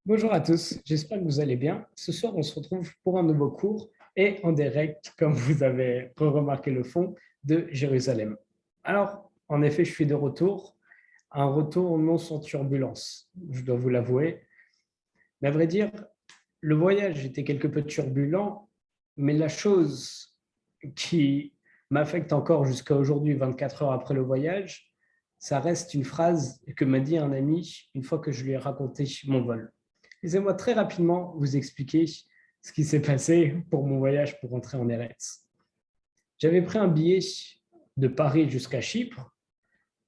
Bonjour à tous, j'espère que vous allez bien. Ce soir, on se retrouve pour un nouveau cours et en direct, comme vous avez remarqué le fond, de Jérusalem. Alors, en effet, je suis de retour, un retour non sans turbulence, je dois vous l'avouer. Mais à vrai dire, le voyage était quelque peu turbulent, mais la chose qui m'affecte encore jusqu'à aujourd'hui, 24 heures après le voyage, ça reste une phrase que m'a dit un ami une fois que je lui ai raconté mon vol. Laissez-moi très rapidement vous expliquer ce qui s'est passé pour mon voyage pour rentrer en Eretz. J'avais pris un billet de Paris jusqu'à Chypre,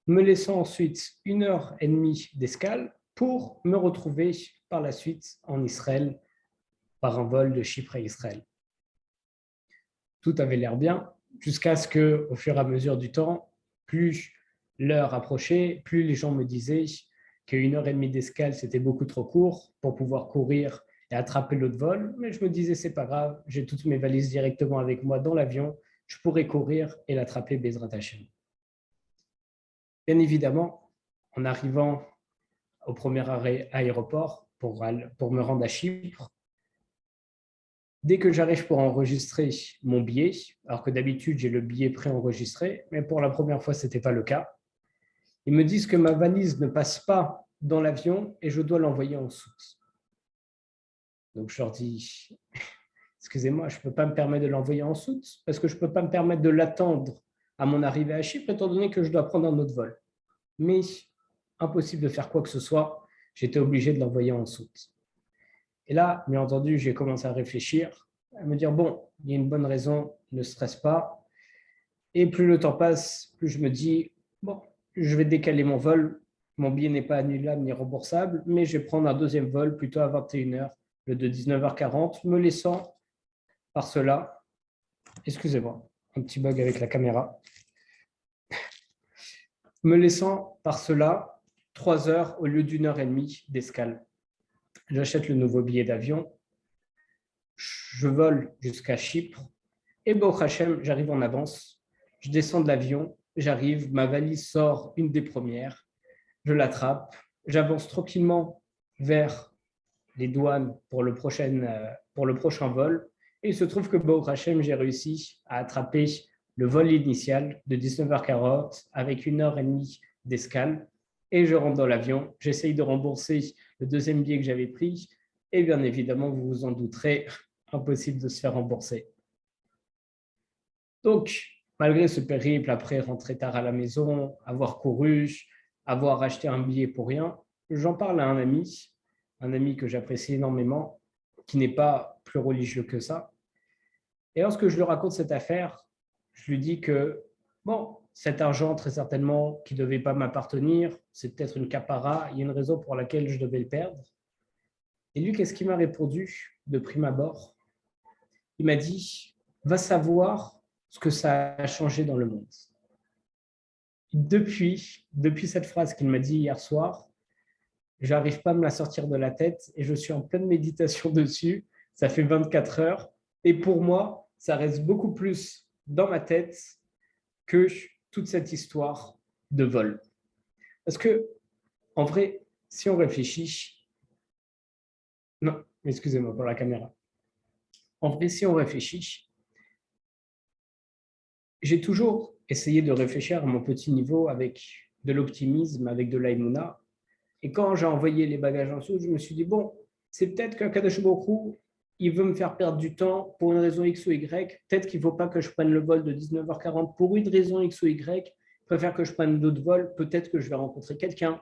me laissant ensuite 1 heure et demie d'escale pour me retrouver par la suite en Israël par un vol de Chypre à Israël. Tout avait l'air bien jusqu'à ce que, au fur et à mesure du temps, plus l'heure approchait, plus les gens me disaient qu'1 heure et demie d'escale, c'était beaucoup trop court pour pouvoir courir et attraper l'autre vol. Mais je me disais, c'est pas grave, j'ai toutes mes valises directement avec moi dans l'avion, je pourrais courir et l'attraper Bezrat Hashem. Bien évidemment, en arrivant au premier aéroport pour me rendre à Chypre, dès que j'arrive pour enregistrer mon billet, alors que d'habitude j'ai le billet préenregistré, mais pour la première fois ce n'était pas le cas, ils me disent que ma valise ne passe pas dans l'avion et je dois l'envoyer en soute. Donc je leur dis, excusez-moi, je ne peux pas me permettre de l'envoyer en soute parce que je ne peux pas me permettre de l'attendre à mon arrivée à Chypre étant donné que je dois prendre un autre vol. Mais impossible de faire quoi que ce soit, j'étais obligé de l'envoyer en soute. Et là, bien entendu, j'ai commencé à réfléchir, à me dire, bon, il y a une bonne raison, ne stresse pas. Et plus le temps passe, plus je me dis, bon, je vais décaler mon vol. Mon billet n'est pas annulable ni remboursable, mais je vais prendre un deuxième vol plutôt à 21 heures, le de 19h40, me laissant par cela, excusez-moi, un petit bug avec la caméra, me laissant par cela 3 heures au lieu d'1 heure et demie d'escale. J'achète le nouveau billet d'avion, je vole jusqu'à Chypre et Baruch Hashem, j'arrive en avance. Je descends de l'avion, j'arrive, ma valise sort une des premières, je l'attrape, j'avance tranquillement vers les douanes pour le prochain vol. Et il se trouve que Baruch Hashem, j'ai réussi à attraper le vol initial de 19h40 avec 1 heure et demie d'escale. Et je rentre dans l'avion, j'essaye de rembourser le deuxième billet que j'avais pris. Et bien évidemment, vous vous en douterez, impossible de se faire rembourser. Donc, malgré ce périple, après rentrer tard à la maison, avoir couru, avoir acheté un billet pour rien, j'en parle à un ami que j'apprécie énormément, qui n'est pas plus religieux que ça. Et lorsque je lui raconte cette affaire, je lui dis que, bon, cet argent, très certainement, qui ne devait pas m'appartenir, c'est peut-être une capara, il y a une raison pour laquelle je devais le perdre. Et lui, qu'est-ce qu'il m'a répondu de prime abord? Il m'a dit, va savoir ce que ça a changé dans le monde. Depuis cette phrase qu'il m'a dit hier soir, je n'arrive pas à me la sortir de la tête et je suis en pleine méditation dessus. Ça fait 24 heures. Et pour moi, ça reste beaucoup plus dans ma tête que toute cette histoire de vol. Parce que, en vrai, si on réfléchit, non, excusez-moi pour la caméra. En vrai, si on réfléchit, j'ai toujours essayé de réfléchir à mon petit niveau avec de l'optimisme, avec de l'aïmouna. Et quand j'ai envoyé les bagages en dessous, je me suis dit, bon, c'est peut-être qu'un Kadosh Baruch Hu, il veut me faire perdre du temps pour une raison X ou Y. Peut-être qu'il ne faut pas que je prenne le vol de 19h40 pour une raison X ou Y. Je préfère que je prenne d'autres vols. Peut-être que je vais rencontrer quelqu'un.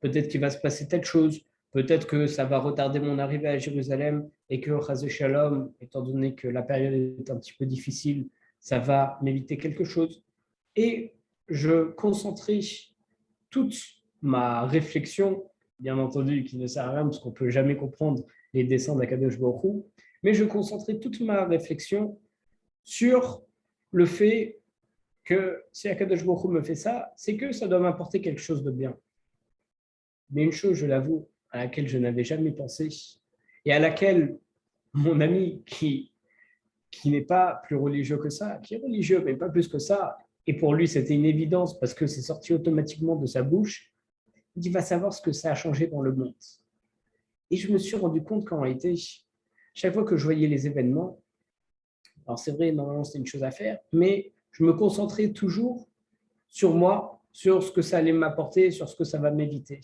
Peut-être qu'il va se passer telle chose. Peut-être que ça va retarder mon arrivée à Jérusalem et que, Chazé Shalom, étant donné que la période est un petit peu difficile, ça va m'éviter quelque chose. Et je concentrais toute ma réflexion, bien entendu, qui ne sert à rien parce qu'on ne peut jamais comprendre les dessins d'Akadosh Baruch Hu, mais je concentrais toute ma réflexion sur le fait que si Akadosh Baruch Hu me fait ça, c'est que ça doit m'apporter quelque chose de bien. Mais une chose, je l'avoue, à laquelle je n'avais jamais pensé et à laquelle mon ami qui n'est pas plus religieux que ça, qui est religieux, mais pas plus que ça, et pour lui c'était une évidence parce que c'est sorti automatiquement de sa bouche, il va savoir ce que ça a changé dans le monde. Et je me suis rendu compte qu'en réalité, chaque fois que je voyais les événements, alors c'est vrai, normalement c'est une chose à faire, mais je me concentrais toujours sur moi, sur ce que ça allait m'apporter, sur ce que ça va m'éviter.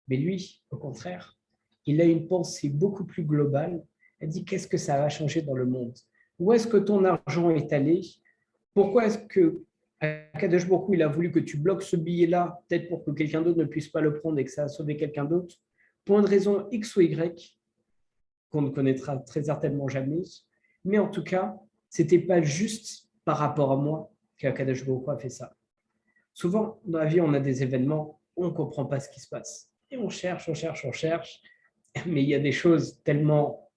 Mais lui, au contraire, il a une pensée beaucoup plus globale. Il dit qu'est-ce que ça va changer dans le monde? Où est-ce que ton argent est allé? Pourquoi est-ce que Akadosh Baruch Hu, il a voulu que tu bloques ce billet-là, peut-être pour que quelqu'un d'autre ne puisse pas le prendre et que ça a sauvé quelqu'un d'autre, pour une raison X ou Y, qu'on ne connaîtra très certainement jamais. Mais en tout cas, ce n'était pas juste par rapport à moi qu'Akadosh Baruch Hu a fait ça. Souvent, dans la vie, on a des événements où on ne comprend pas ce qui se passe. Et on cherche, on cherche, on cherche. Mais il y a des choses tellement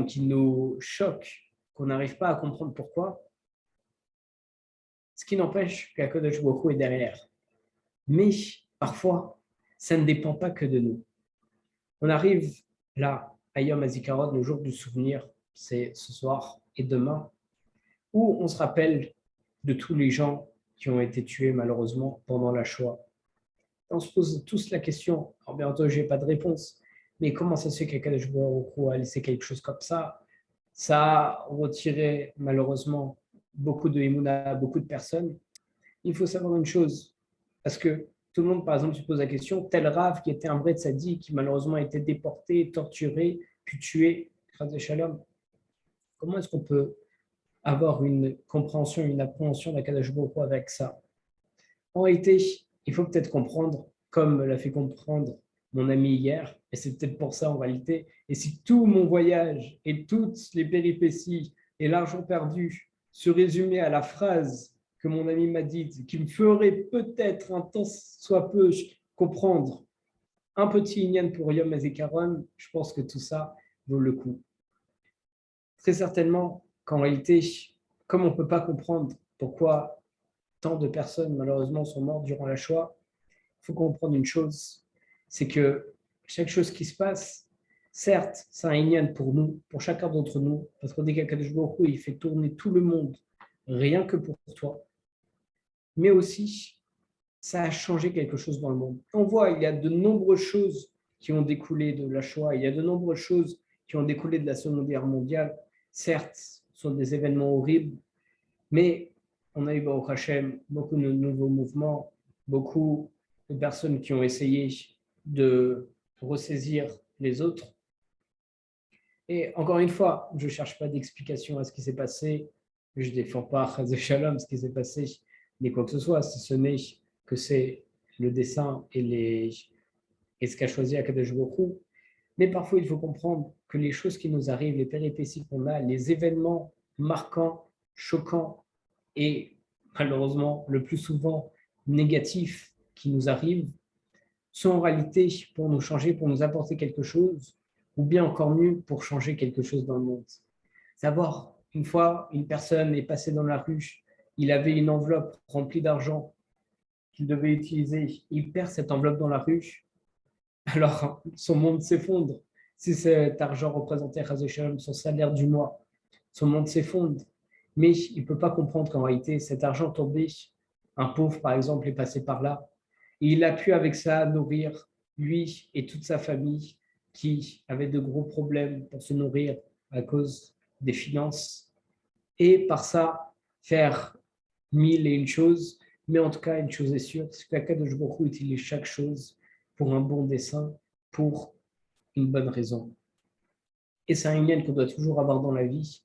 qui nous choquent qu'on n'arrive pas à comprendre pourquoi. Ce qui n'empêche qu'Akadosh Baruch Hu est derrière. Mais parfois, ça ne dépend pas que de nous. On arrive là, à Yom HaZikaron, le jour du souvenir, c'est ce soir et demain, où on se rappelle de tous les gens qui ont été tués malheureusement pendant la Shoah. On se pose tous la question, alors bien entendu, je n'ai pas de réponse, mais comment ça se fait qu'Akadosh Baruch Hu a laissé quelque chose comme ça? Ça a retiré malheureusement beaucoup de émouna à beaucoup de personnes. Il faut savoir une chose, parce que tout le monde, par exemple, se pose la question, tel Rav qui était un vrai tzaddik, qui malheureusement a été déporté, torturé, puis tué, Chas Shalom, comment est-ce qu'on peut avoir une compréhension, une appréhension d'Akadosh Baruch Hu avec ça? En réalité, il faut peut-être comprendre, comme l'a fait comprendre mon ami hier, et c'est peut-être pour ça en réalité, et si tout mon voyage et toutes les péripéties et l'argent perdu se résumaient à la phrase que mon ami m'a dite, qui me ferait peut-être un tant soit peu comprendre un petit Inyan pour Yom HaZikaron, je pense que tout ça vaut le coup. Très certainement qu'en réalité, comme on ne peut pas comprendre pourquoi tant de personnes, malheureusement, sont mortes durant la Shoah, il faut comprendre une chose, c'est que chaque chose qui se passe, certes, c'est un inyan pour nous, pour chacun d'entre nous, parce qu'on dit qu'Akadosh Baruch Hu, il fait tourner tout le monde, rien que pour toi, mais aussi, ça a changé quelque chose dans le monde. On voit, il y a de nombreuses choses qui ont découlé de la Shoah, il y a de nombreuses choses qui ont découlé de la Seconde Guerre mondiale. Certes, ce sont des événements horribles, mais on a eu, Baruch Hashem, beaucoup de nouveaux mouvements, beaucoup de personnes qui ont essayé de ressaisir les autres. Et encore une fois, je ne cherche pas d'explication à ce qui s'est passé. Je ne défends pas Chas Shalom, ce qui s'est passé, ni quoi que ce soit, si ce n'est que c'est le dessin et ce qu'a choisi Akadosh Baruch Hu. Mais parfois, il faut comprendre que les choses qui nous arrivent, les péripéties qu'on a, les événements marquants, choquants, et malheureusement le plus souvent négatifs qui nous arrivent, sont en réalité pour nous changer, pour nous apporter quelque chose, ou bien encore mieux, pour changer quelque chose dans le monde. Savoir, une fois, une personne est passée dans la rue, il avait une enveloppe remplie d'argent qu'il devait utiliser, il perd cette enveloppe dans la rue, alors son monde s'effondre. Si cet argent représentait son salaire du mois, son monde s'effondre. Mais il ne peut pas comprendre qu'en réalité, cet argent tombé, un pauvre par exemple est passé par là, et il a pu avec ça nourrir lui et toute sa famille qui avaient de gros problèmes pour se nourrir à cause des finances, et par ça faire mille et une choses, mais en tout cas une chose est sûre, c'est qu'Akadosh Baruch Hu utilise chaque chose pour un bon dessein, pour une bonne raison. Et c'est un inyan qu'on doit toujours avoir dans la vie,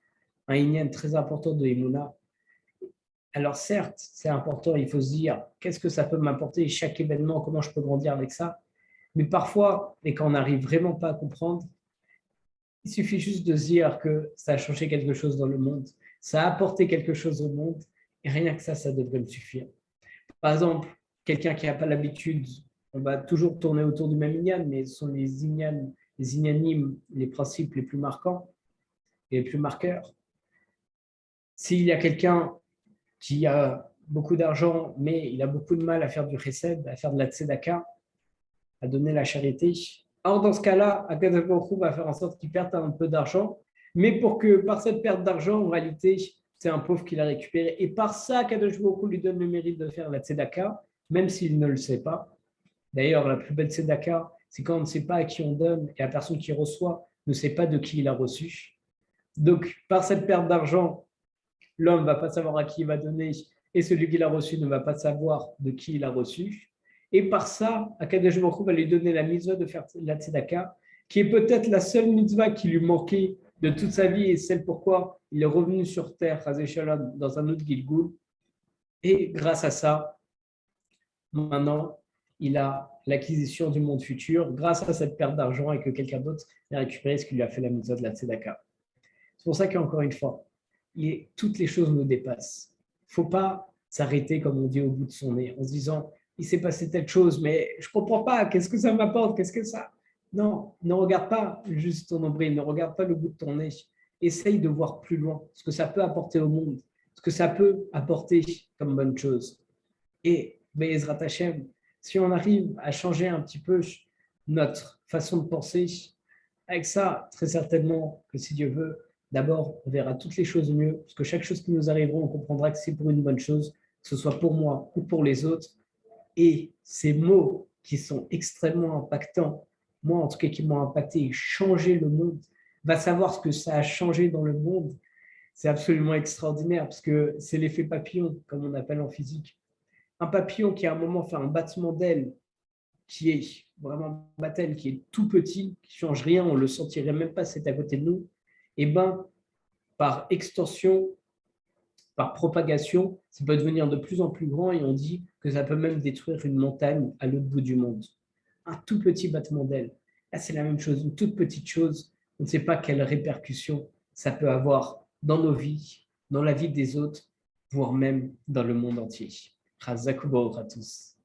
un inyan très important de Emouna. Alors certes, c'est important, il faut se dire, qu'est-ce que ça peut m'apporter chaque événement, comment je peux grandir avec ça. Mais parfois, et quand on n'arrive vraiment pas à comprendre, il suffit juste de se dire que ça a changé quelque chose dans le monde, ça a apporté quelque chose au monde, et rien que ça devrait me suffire. Par exemple, quelqu'un qui n'a pas l'habitude, on va toujours tourner autour du même inyan, mais ce sont les inyanim, les principes les plus marquants et les plus marqueurs. S'il y a quelqu'un qui a beaucoup d'argent, mais il a beaucoup de mal à faire du chesed, à faire de la tzedaka, à donner la charité. Alors dans ce cas-là, Akadosh Baruch Hu va faire en sorte qu'il perde un peu d'argent, mais pour que par cette perte d'argent, en réalité, c'est un pauvre qui l'a récupéré. Et par ça, Akadosh Baruch Hu lui donne le mérite de faire la tzedaka, même s'il ne le sait pas. D'ailleurs, la plus belle tzedaka, c'est quand on ne sait pas à qui on donne et la personne qui reçoit ne sait pas de qui il a reçu. Donc, par cette perte d'argent, l'homme ne va pas savoir à qui il va donner et celui qui l'a reçu ne va pas savoir de qui il a reçu. Et par ça, Akadosh Baruch Hu va lui donner la mitzvah de faire la tzedaka, qui est peut-être la seule mitzvah qui lui manquait de toute sa vie et celle pourquoi il est revenu sur terre, Chazé Shalom, dans un autre Gilgul. Et grâce à ça, maintenant, il a l'acquisition du monde futur grâce à cette perte d'argent et que quelqu'un d'autre a récupéré ce qui lui a fait la mitzvah de la tzedaka. C'est pour ça qu'encore une fois, toutes les choses nous dépassent. Il ne faut pas s'arrêter, comme on dit, au bout de son nez, en se disant, il s'est passé telle chose, mais je ne comprends pas, qu'est-ce que ça m'apporte, qu'est-ce que ça… Non, ne regarde pas juste ton nombril, ne regarde pas le bout de ton nez. Essaye de voir plus loin, ce que ça peut apporter au monde, ce que ça peut apporter comme bonne chose. Et, Be'ezrat Hashem, si on arrive à changer un petit peu notre façon de penser, avec ça, très certainement que si Dieu veut, d'abord, on verra toutes les choses mieux, parce que chaque chose qui nous arrivera, on comprendra que c'est pour une bonne chose, que ce soit pour moi ou pour les autres. Et ces mots qui sont extrêmement impactants, moi en tout cas qui m'ont impacté et changé le monde, va savoir ce que ça a changé dans le monde. C'est absolument extraordinaire, parce que c'est l'effet papillon, comme on appelle en physique. Un papillon qui à un moment fait un battement d'aile qui est vraiment battle, qui est tout petit, qui ne change rien, on ne le sentirait même pas, c'est à côté de nous, et bien, par extension, par propagation, ça peut devenir de plus en plus grand et on dit que ça peut même détruire une montagne à l'autre bout du monde. Un tout petit battement d'aile. Là, c'est la même chose, une toute petite chose. On ne sait pas quelles répercussions ça peut avoir dans nos vies, dans la vie des autres, voire même dans le monde entier. Chazak u'Baruch à tous.